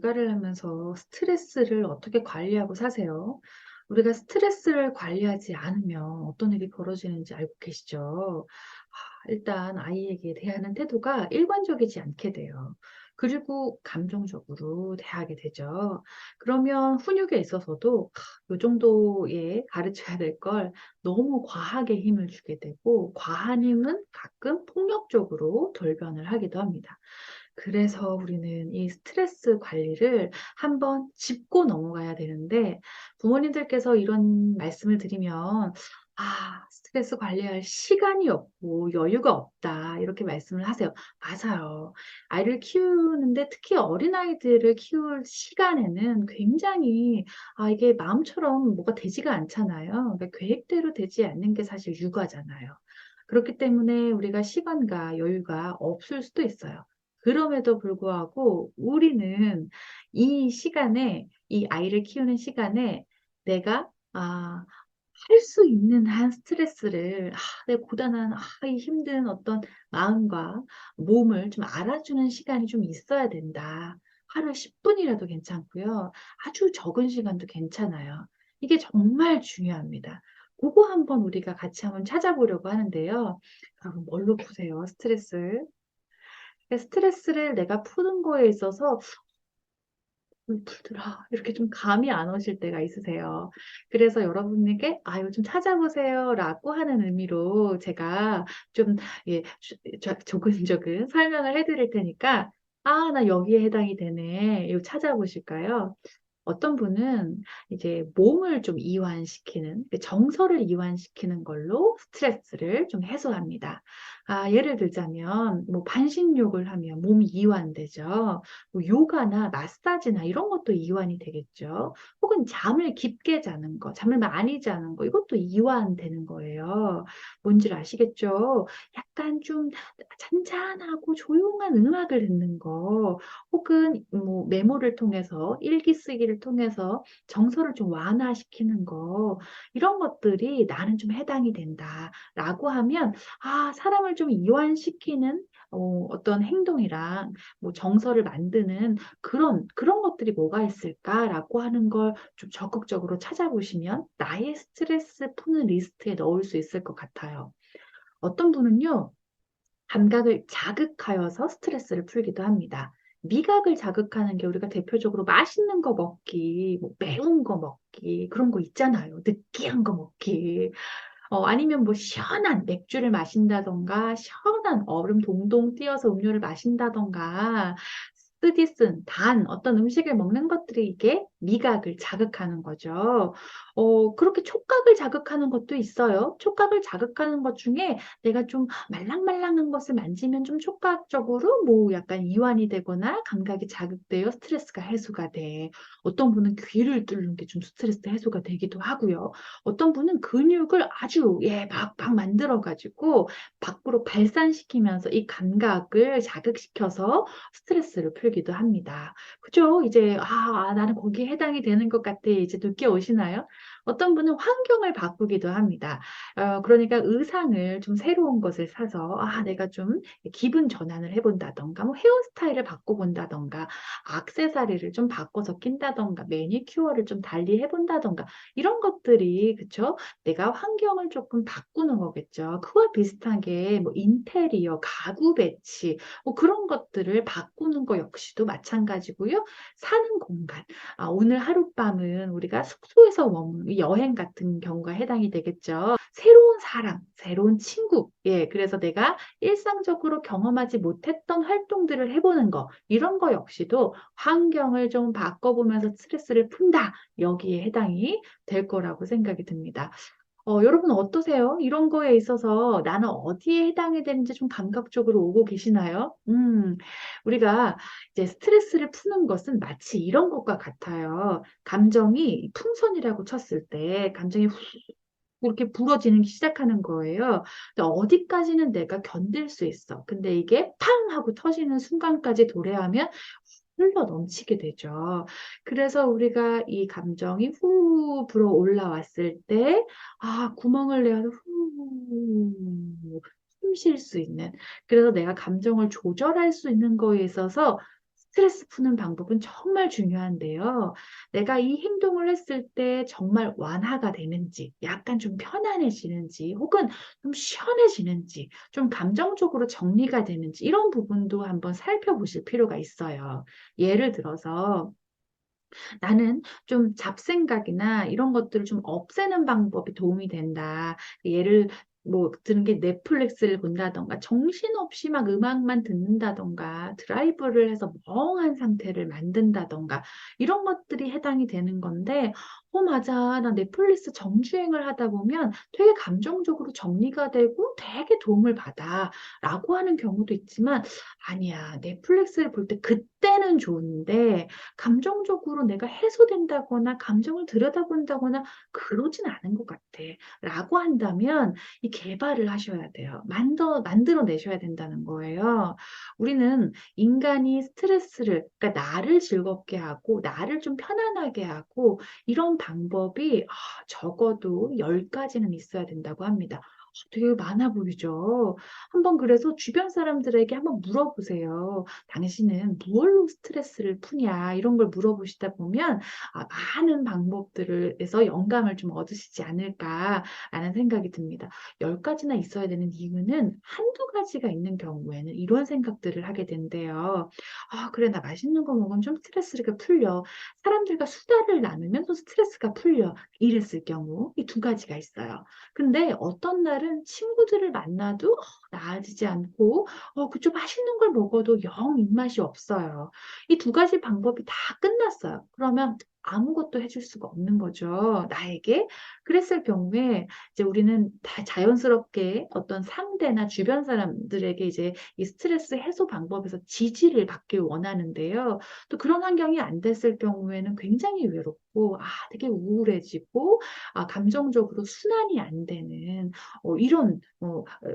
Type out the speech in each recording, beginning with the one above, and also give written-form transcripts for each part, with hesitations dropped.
육아를 하면서 스트레스를 어떻게 관리하고 사세요? 우리가 스트레스를 관리하지 않으면 어떤 일이 벌어지는지 알고 계시죠? 일단 아이에게 대하는 태도가 일관적이지 않게 돼요. 그리고 감정적으로 대하게 되죠. 그러면 훈육에 있어서도 이 정도에 가르쳐야 될 걸 너무 과하게 힘을 주게 되고, 과한 힘은 가끔 폭력적으로 돌변을 하기도 합니다. 그래서 우리는 이 스트레스 관리를 한번 짚고 넘어가야 되는데, 부모님들께서 이런 말씀을 드리면 스트레스 관리할 시간이 없고 여유가 없다, 이렇게 말씀을 하세요. 맞아요. 아이를 키우는데, 특히 어린아이들을 키울 시간에는 굉장히 이게 마음처럼 뭐가 되지가 않잖아요. 그러니까 계획대로 되지 않는 게 사실 육아잖아요. 그렇기 때문에 우리가 시간과 여유가 없을 수도 있어요. 그럼에도 불구하고 우리는 이 시간에, 이 아이를 키우는 시간에 내가 할 수 있는 한 스트레스를, 내 고단한, 이 힘든 어떤 마음과 몸을 좀 알아주는 시간이 좀 있어야 된다. 하루 10분이라도 괜찮고요. 아주 적은 시간도 괜찮아요. 이게 정말 중요합니다. 그거 한번 우리가 같이 한번 찾아보려고 하는데요. 여러분, 뭘로 푸세요, 스트레스? 스트레스를 내가 푸는 거에 있어서 풀더라, 이렇게 좀 감이 안 오실 때가 있으세요. 그래서 여러분에게 이거 좀 찾아보세요 라고 하는 의미로 제가 좀, 예, 조근조근 설명을 해드릴 테니까, 나 여기에 해당이 되네, 이거 찾아보실까요? 어떤 분은 이제 몸을 좀 이완시키는, 정서를 이완시키는 걸로 스트레스를 좀 해소합니다. 예를 들자면, 뭐 반신욕을 하면 몸이 이완되죠. 뭐 요가나 마사지나 이런 것도 이완이 되겠죠. 혹은 잠을 깊게 자는 거, 잠을 많이 자는 거, 이것도 이완되는 거예요. 뭔지 아시겠죠? 약간 좀 잔잔하고 조용한 음악을 듣는 거, 혹은 뭐 메모를 통해서, 일기 쓰기를 통해서 정서를 좀 완화시키는 거, 이런 것들이 나는 좀 해당이 된다라고 하면, 사람을 좀 이완시키는 어떤 행동이랑 뭐 정서를 만드는 그런 것들이 뭐가 있을까라고 하는 걸 좀 적극적으로 찾아보시면 나의 스트레스 푸는 리스트에 넣을 수 있을 것 같아요. 어떤 분은요, 감각을 자극하여서 스트레스를 풀기도 합니다. 미각을 자극하는 게 우리가 대표적으로 맛있는 거 먹기, 뭐 매운 거 먹기, 그런 거 있잖아요. 느끼한 거 먹기. 아니면 뭐 시원한 맥주를 마신다던가, 시원한 얼음 동동 띄어서 음료를 마신다던가, 쓰디쓴 단 어떤 음식을 먹는 것들이 이게 미각을 자극하는 거죠. 그렇게 촉각을 자극하는 것도 있어요. 촉각을 자극하는 것 중에 내가 좀 말랑말랑한 것을 만지면 좀 촉각적으로 뭐 약간 이완이 되거나 감각이 자극되어 스트레스가 해소가 돼. 어떤 분은 귀를 뚫는 게 좀 스트레스 해소가 되기도 하고요. 어떤 분은 근육을 아주 막 만들어가지고 밖으로 발산시키면서 이 감각을 자극시켜서 스트레스를 풀기도 합니다. 그죠? 이제 나는 거기에 해당이 되는 것 같아, 이제 느껴오시나요? 어떤 분은 환경을 바꾸기도 합니다. 그러니까 의상을 좀 새로운 것을 사서 내가 좀 기분 전환을 해본다던가, 뭐 헤어스타일을 바꿔본다던가, 액세서리를 좀 바꿔서 낀다던가, 매니큐어를 좀 달리 해본다던가, 이런 것들이, 그쵸? 내가 환경을 조금 바꾸는 거겠죠. 그와 비슷한 게 뭐 인테리어, 가구 배치, 뭐 그런 것들을 바꾸는 거 역시도 마찬가지고요. 사는 공간. 오늘 하룻밤은 우리가 숙소에서 머무는 여행 같은 경우가 해당이 되겠죠. 새로운 사람, 새로운 친구. 그래서 내가 일상적으로 경험하지 못했던 활동들을 해보는 거. 이런 거 역시도 환경을 좀 바꿔보면서 스트레스를 푼다. 여기에 해당이 될 거라고 생각이 듭니다. 여러분 어떠세요? 이런 거에 있어서 나는 어디에 해당이 되는지 좀 감각적으로 오고 계시나요? 우리가 이제 스트레스를 푸는 것은 마치 이런 것과 같아요. 감정이 풍선이라고 쳤을 때 감정이 후 이렇게 불어지기 시작하는 거예요. 근데 어디까지는 내가 견딜 수 있어. 근데 이게 팡 하고 터지는 순간까지 도래하면 흘러 넘치게 되죠. 그래서 우리가 이 감정이 후 불어 올라왔을 때, 구멍을 내서 후 숨 쉴 수 있는, 그래서 내가 감정을 조절할 수 있는 거에 있어서 스트레스 푸는 방법은 정말 중요한데요. 내가 이 행동을 했을 때 정말 완화가 되는지, 약간 좀 편안해지는지, 혹은 좀 시원해지는지, 좀 감정적으로 정리가 되는지, 이런 부분도 한번 살펴보실 필요가 있어요. 예를 들어서, 나는 좀 잡생각이나 이런 것들을 좀 없애는 방법이 도움이 된다. 예를 뭐 드는 게 넷플릭스를 본다던가 정신없이 막 음악만 듣는다던가 드라이브를 해서 멍한 상태를 만든다던가 이런 것들이 해당이 되는 건데 맞아. 나 넷플릭스 정주행을 하다 보면 되게 감정적으로 정리가 되고 되게 도움을 받아 라고 하는 경우도 있지만 아니야. 넷플릭스를 볼 때 그때는 좋은데 감정적으로 내가 해소된다거나 감정을 들여다본다거나 그러진 않은 것 같아. 라고 한다면 이 개발을 하셔야 돼요. 만들어내셔야 된다는 거예요. 우리는 인간이 스트레스를, 그러니까 나를 즐겁게 하고, 나를 좀 편안하게 하고, 이런 방법이 적어도 10가지는 있어야 된다고 합니다. 되게 많아 보이죠? 한번 그래서 주변 사람들에게 한번 물어보세요. 당신은 무얼로 스트레스를 푸냐? 이런 걸 물어보시다 보면 많은 방법들에서 영감을 좀 얻으시지 않을까라는 생각이 듭니다. 10가지나 있어야 되는 이유는 한두 가지가 있는 경우에는 이런 생각들을 하게 된대요. 그래, 나 맛있는 거 먹으면 좀 스트레스가 풀려. 사람들과 수다를 나누면 또 스트레스가 풀려. 이랬을 경우 이 두 가지가 있어요. 근데 어떤 날은 친구들을 만나도 나아지지 않고 그쪽 맛있는 걸 먹어도 영 입맛이 없어요. 이 두 가지 방법이 다 끝났어요. 그러면 아무것도 해줄 수가 없는 거죠. 나에게. 그랬을 경우에 이제 우리는 다 자연스럽게 어떤 상대나 주변 사람들에게 이제 이 스트레스 해소 방법에서 지지를 받길 원하는데요. 또 그런 환경이 안 됐을 경우에는 굉장히 외롭고, 되게 우울해지고, 감정적으로 순환이 안 되는 이런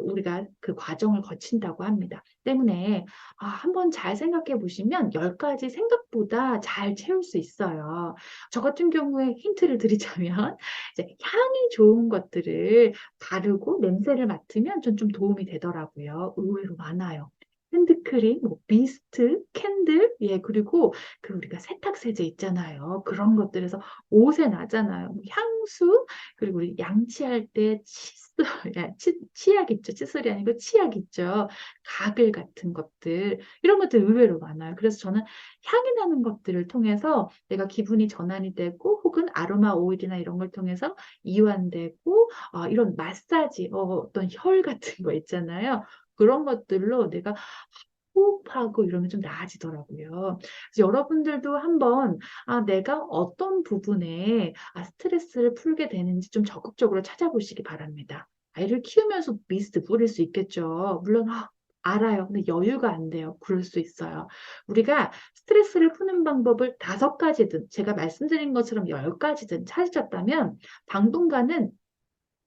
우리가 그 과정을 거친다고 합니다. 때문에 한번 잘 생각해 보시면 10가지 생각보다 잘 채울 수 있어요. 저 같은 경우에 힌트를 드리자면 이제 향이 좋은 것들을 바르고 냄새를 맡으면 좀 도움이 되더라고요. 의외로 많아요. 핸드크림, 뭐 미스트, 캔들, 예, 그리고 그 우리가 세탁세제 있잖아요. 그런 것들에서 옷에 나잖아요. 뭐 향수, 그리고 우리 양치할 때 칫솔, 치약 있죠. 칫솔이 아니고 치약 있죠. 가글 같은 것들, 이런 것들 의외로 많아요. 그래서 저는 향이 나는 것들을 통해서 내가 기분이 전환이 되고 혹은 아로마 오일이나 이런 걸 통해서 이완되고 이런 마사지, 어떤 혈 같은 거 있잖아요. 그런 것들로 내가 호흡하고 이러면 좀 나아지더라고요. 그래서 여러분들도 한번 내가 어떤 부분에 스트레스를 풀게 되는지 좀 적극적으로 찾아보시기 바랍니다. 아이를 키우면서 미스트 뿌릴 수 있겠죠. 물론 알아요. 근데 여유가 안 돼요. 그럴 수 있어요. 우리가 스트레스를 푸는 방법을 5가지든 제가 말씀드린 것처럼 10가지든 찾으셨다면 당분간은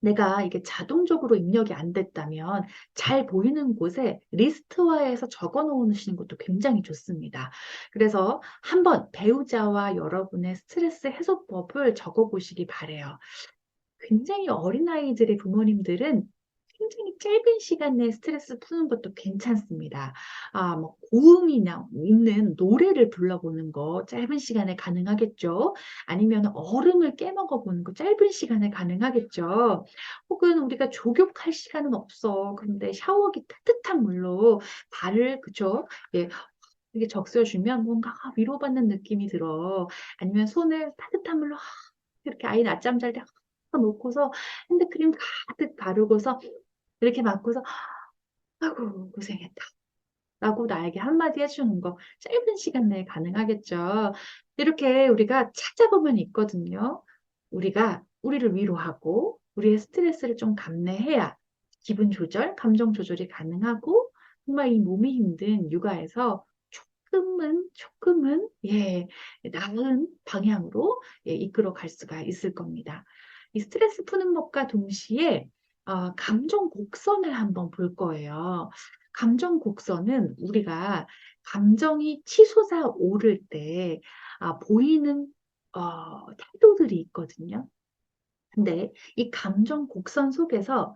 내가 이게 자동적으로 입력이 안 됐다면 잘 보이는 곳에 리스트화해서 적어 놓으시는 것도 굉장히 좋습니다. 그래서 한번 배우자와 여러분의 스트레스 해소법을 적어 보시기 바래요. 굉장히 어린아이들의 부모님들은 굉장히 짧은 시간 내에 스트레스 푸는 것도 괜찮습니다. 뭐 고음이나 있는 노래를 불러보는 거 짧은 시간에 가능하겠죠. 아니면 얼음을 깨먹어 보는 거 짧은 시간에 가능하겠죠. 혹은 우리가 족욕할 시간은 없어. 근데 샤워기 따뜻한 물로 발을, 그죠? 예, 이게 적셔주면 뭔가 위로받는 느낌이 들어. 아니면 손을 따뜻한 물로 이렇게 아이 낮잠 잘 때 놓고서 핸드크림 가득 바르고서 이렇게 맞고서 아이고 고생했다 라고 나에게 한마디 해주는 거 짧은 시간 내에 가능하겠죠. 이렇게 우리가 찾아보면 있거든요. 우리가 우리를 위로하고 우리의 스트레스를 좀 감내해야 기분 조절, 감정 조절이 가능하고 정말 이 몸이 힘든 육아에서 조금은 예, 나은 방향으로 이끌어 갈 수가 있을 겁니다. 이 스트레스 푸는 법과 동시에 감정 곡선을 한번 볼 거예요. 감정 곡선은 우리가 감정이 치솟아 오를 때 보이는 태도들이 있거든요. 근데 이 감정 곡선 속에서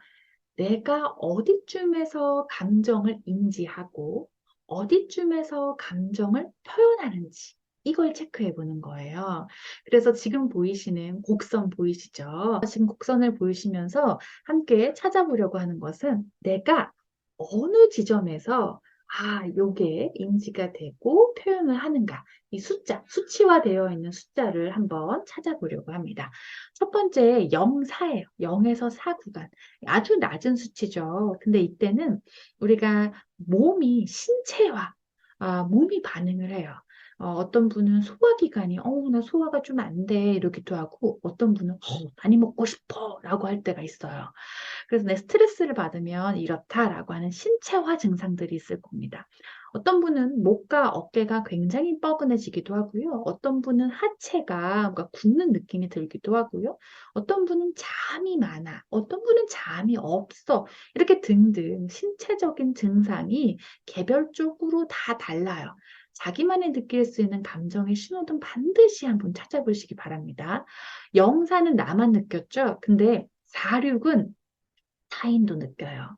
내가 어디쯤에서 감정을 인지하고 어디쯤에서 감정을 표현하는지 이걸 체크해 보는 거예요. 그래서 지금 보이시는 곡선 보이시죠? 지금 곡선을 보이시면서 함께 찾아보려고 하는 것은 내가 어느 지점에서 요게 인지가 되고 표현을 하는가. 이 숫자, 수치화되어 있는 숫자를 한번 찾아보려고 합니다. 첫 번째 0, 4예요. 0에서 4 구간. 아주 낮은 수치죠. 근데 이때는 우리가 몸이 신체화, 몸이 반응을 해요. 어떤 분은 소화기관이, 나 소화가 좀 안 돼, 이러기도 하고, 어떤 분은, 많이 먹고 싶어, 라고 할 때가 있어요. 그래서 내 스트레스를 받으면 이렇다라고 하는 신체화 증상들이 있을 겁니다. 어떤 분은 목과 어깨가 굉장히 뻐근해지기도 하고요. 어떤 분은 하체가 뭔가 굳는 느낌이 들기도 하고요. 어떤 분은 잠이 많아. 어떤 분은 잠이 없어. 이렇게 등등 신체적인 증상이 개별적으로 다 달라요. 자기만이 느낄 수 있는 감정의 신호등 반드시 한번 찾아보시기 바랍니다. 영사는 나만 느꼈죠? 근데 46은 타인도 느껴요.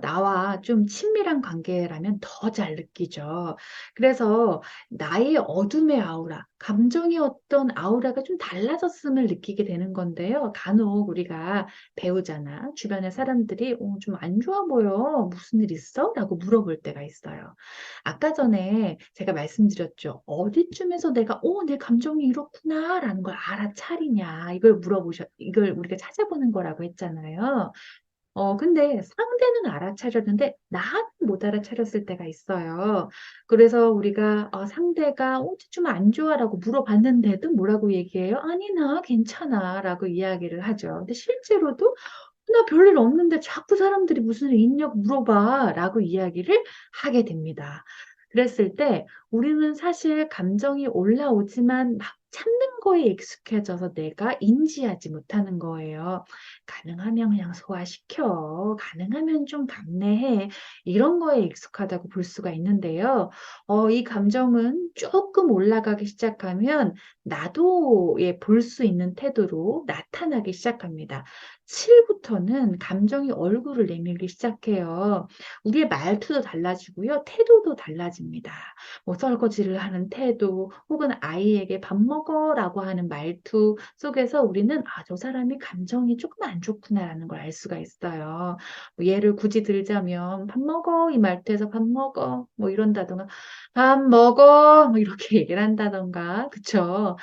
나와 좀 친밀한 관계라면 더 잘 느끼죠. 그래서 나의 어둠의 아우라, 감정의 어떤 아우라가 좀 달라졌음을 느끼게 되는 건데요. 간혹 우리가 배우잖아. 주변의 사람들이 좀 안 좋아 보여. 무슨 일 있어? 라고 물어볼 때가 있어요. 아까 전에 제가 말씀드렸죠. 어디쯤에서 내가 내 감정이 이렇구나 라는 걸 알아차리냐. 이걸 우리가 찾아보는 거라고 했잖아요. 근데 상대는 알아차렸는데 나는 못 알아차렸을 때가 있어요. 그래서 우리가 상대가 어디 좀 안 좋아라고 물어봤는데도 뭐라고 얘기해요? 아니, 나 괜찮아 라고 이야기를 하죠. 근데 실제로도 나 별일 없는데 자꾸 사람들이 무슨 일 있냐고 물어봐 라고 이야기를 하게 됩니다. 그랬을 때 우리는 사실 감정이 올라오지만 막 참는 거에 익숙해져서 내가 인지하지 못하는 거예요. 가능하면 그냥 소화시켜. 가능하면 좀 감내해. 이런 거에 익숙하다고 볼 수가 있는데요. 이 감정은 조금 올라가기 시작하면 나도 볼 수 있는 태도로 나타나기 시작합니다. 7부터는 감정이 얼굴을 내밀기 시작해요. 우리의 말투도 달라지고요. 태도도 달라집니다. 뭐 설거지를 하는 태도 혹은 아이에게 밥 먹어라고 하는 말투 속에서 우리는 저 사람이 감정이 조금 안 좋구나라는 걸 알 수가 있어요. 뭐 예를 굳이 들자면 밥 먹어 이 말투에서 밥 먹어 뭐 이런다던가 밥 먹어 뭐 이렇게 얘기를 한다던가 그쵸?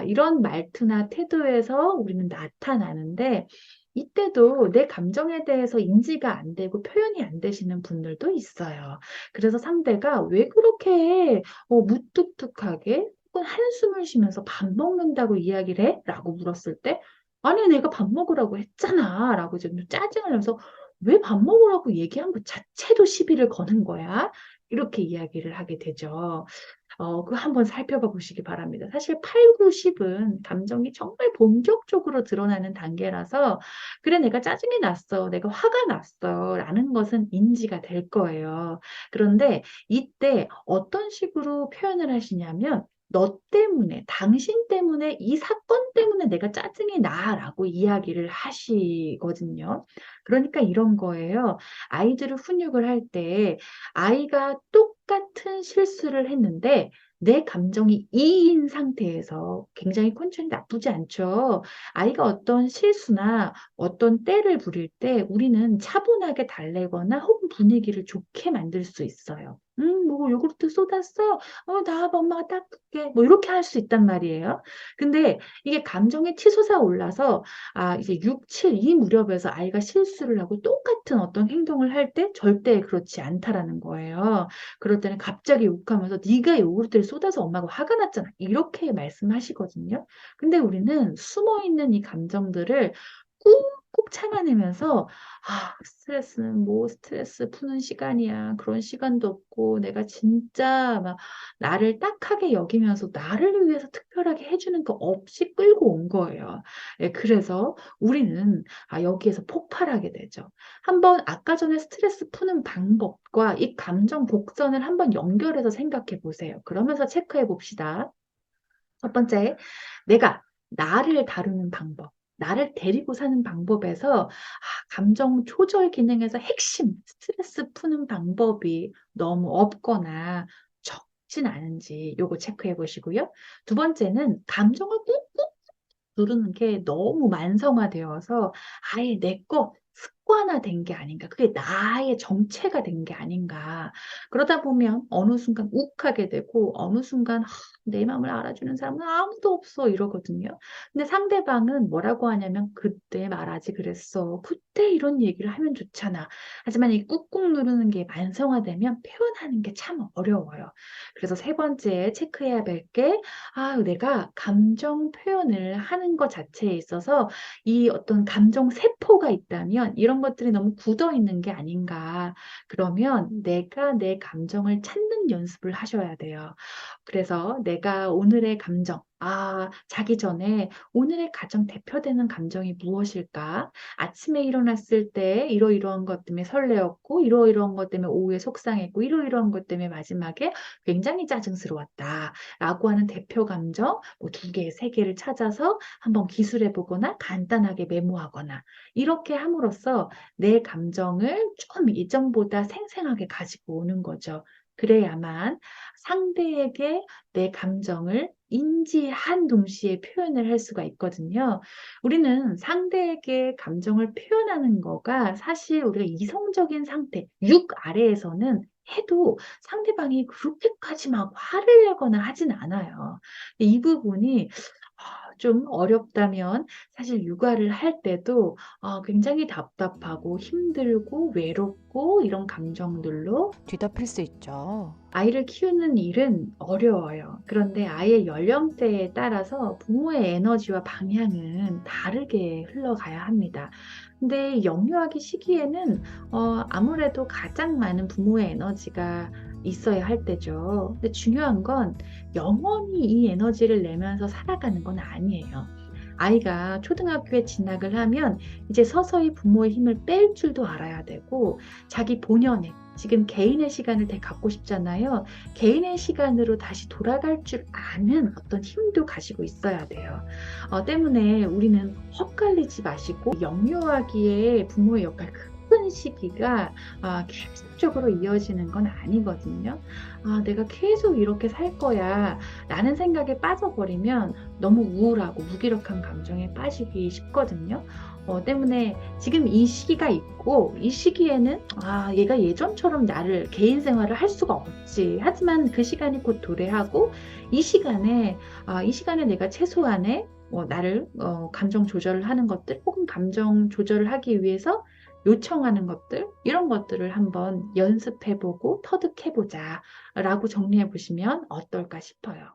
이런 말투나 태도에서 우리는 나타나는데 이때도 내 감정에 대해서 인지가 안 되고 표현이 안 되시는 분들도 있어요. 그래서 상대가 왜 그렇게 무뚝뚝하게 혹은 한숨을 쉬면서 밥 먹는다고 이야기를 해? 라고 물었을 때 아니 내가 밥 먹으라고 했잖아 라고 좀 짜증을 내면서 왜 밥 먹으라고 얘기한 것 자체도 시비를 거는 거야? 이렇게 이야기를 하게 되죠. 그거 한번 살펴봐 보시기 바랍니다. 사실 8, 9, 10은 감정이 정말 본격적으로 드러나는 단계라서, 그래, 내가 짜증이 났어. 내가 화가 났어. 라는 것은 인지가 될 거예요. 그런데 이때 어떤 식으로 표현을 하시냐면, 너 때문에, 당신 때문에, 이 사건 때문에 내가 짜증이 나라고 이야기를 하시거든요. 그러니까 이런 거예요. 아이들을 훈육을 할 때, 아이가 똑같은 실수를 했는데 내 감정이 E인 상태에서 굉장히 컨디션이 나쁘지 않죠. 아이가 어떤 실수나 어떤 때를 부릴 때 우리는 차분하게 달래거나 혹은 분위기를 좋게 만들 수 있어요. 뭐 요구르트 쏟았어? 나와봐, 엄마가 닦을게. 뭐 이렇게 할 수 있단 말이에요. 근데 이게 감정이 치솟아 올라서 이제 6, 7, 이 무렵에서 아이가 실수를 하고 똑같은 어떤 행동을 할 때 절대 그렇지 않다라는 거예요. 그럴 때는 갑자기 욱하면서 네가 요구르트를 쏟아서 엄마가 화가 났잖아. 이렇게 말씀하시거든요. 근데 우리는 숨어 있는 이 감정들을 꾹꾹 참아내면서 스트레스는 뭐 스트레스 푸는 시간이야. 그런 시간도 없고 내가 진짜 막 나를 딱하게 여기면서 나를 위해서 특별하게 해주는 거 없이 끌고 온 거예요. 예, 그래서 우리는 여기에서 폭발하게 되죠. 한번 아까 전에 스트레스 푸는 방법과 이 감정 곡선을 한번 연결해서 생각해 보세요. 그러면서 체크해 봅시다. 첫 번째, 내가 나를 다루는 방법. 나를 데리고 사는 방법에서 감정 조절 기능에서 핵심 스트레스 푸는 방법이 너무 없거나 적진 않은지 요거 체크해 보시고요. 두 번째는 감정을 꾹꾹 누르는 게 너무 만성화되어서 아예 내 거 습관화된 게 아닌가. 그게 나의 정체가 된 게 아닌가. 그러다 보면 어느 순간 욱하게 되고 어느 순간 내 마음을 알아주는 사람은 아무도 없어 이러거든요. 근데 상대방은 뭐라고 하냐면 그때 말하지 그랬어. 그때 이런 얘기를 하면 좋잖아. 하지만 이 꾹꾹 누르는 게 만성화되면 표현하는 게 참 어려워요. 그래서 세 번째 체크해야 될 게 내가 감정 표현을 하는 것 자체에 있어서 이 어떤 감정 세포가 있다면 이런 것들이 너무 굳어 있는 게 아닌가. 그러면 내가 내 감정을 찾는 연습을 하셔야 돼요. 그래서 내가 오늘의 감정, 자기 전에 오늘의 가장 대표되는 감정이 무엇일까? 아침에 일어났을 때 이러이러한 것 때문에 설레었고, 이러이러한 것 때문에 오후에 속상했고, 이러이러한 것 때문에 마지막에 굉장히 짜증스러웠다. 라고 하는 대표 감정, 뭐 2개, 3개를 찾아서 한번 기술해 보거나 간단하게 메모하거나 이렇게 함으로써 내 감정을 좀 이전보다 생생하게 가지고 오는 거죠. 그래야만 상대에게 내 감정을 인지한 동시에 표현을 할 수가 있거든요. 우리는 상대에게 감정을 표현하는 거가 사실 우리가 이성적인 상태, 육 아래에서는 해도 상대방이 그렇게까지 막 화를 내거나 하진 않아요. 이 부분이 좀 어렵다면 사실 육아를 할 때도 굉장히 답답하고 힘들고 외롭고 이런 감정들로 뒤덮일 수 있죠. 아이를 키우는 일은 어려워요. 그런데 아이의 연령대에 따라서 부모의 에너지와 방향은 다르게 흘러가야 합니다. 근데 영유아기 시기에는 아무래도 가장 많은 부모의 에너지가 있어야 할 때죠. 근데 중요한 건 영원히 이 에너지를 내면서 살아가는 건 아니에요. 아이가 초등학교에 진학을 하면 이제 서서히 부모의 힘을 뺄 줄도 알아야 되고 자기 본연의 지금 개인의 시간을 되게 갖고 싶잖아요. 개인의 시간으로 다시 돌아갈 줄 아는 어떤 힘도 가지고 있어야 돼요. 때문에 우리는 헛갈리지 마시고 영유아기에 부모의 역할 큰 시기가 계속적으로 이어지는 건 아니거든요. 내가 계속 이렇게 살 거야 라는 생각에 빠져버리면 너무 우울하고 무기력한 감정에 빠지기 쉽거든요. 때문에 지금 이 시기가 있고 이 시기에는 얘가 예전처럼 나를 개인 생활을 할 수가 없지. 하지만 그 시간이 곧 도래하고 이 시간에 내가 최소한의 나를 감정 조절을 하는 것들 혹은 감정 조절을 하기 위해서 요청하는 것들 이런 것들을 한번 연습해보고 터득해보자 라고 정리해 보시면 어떨까 싶어요.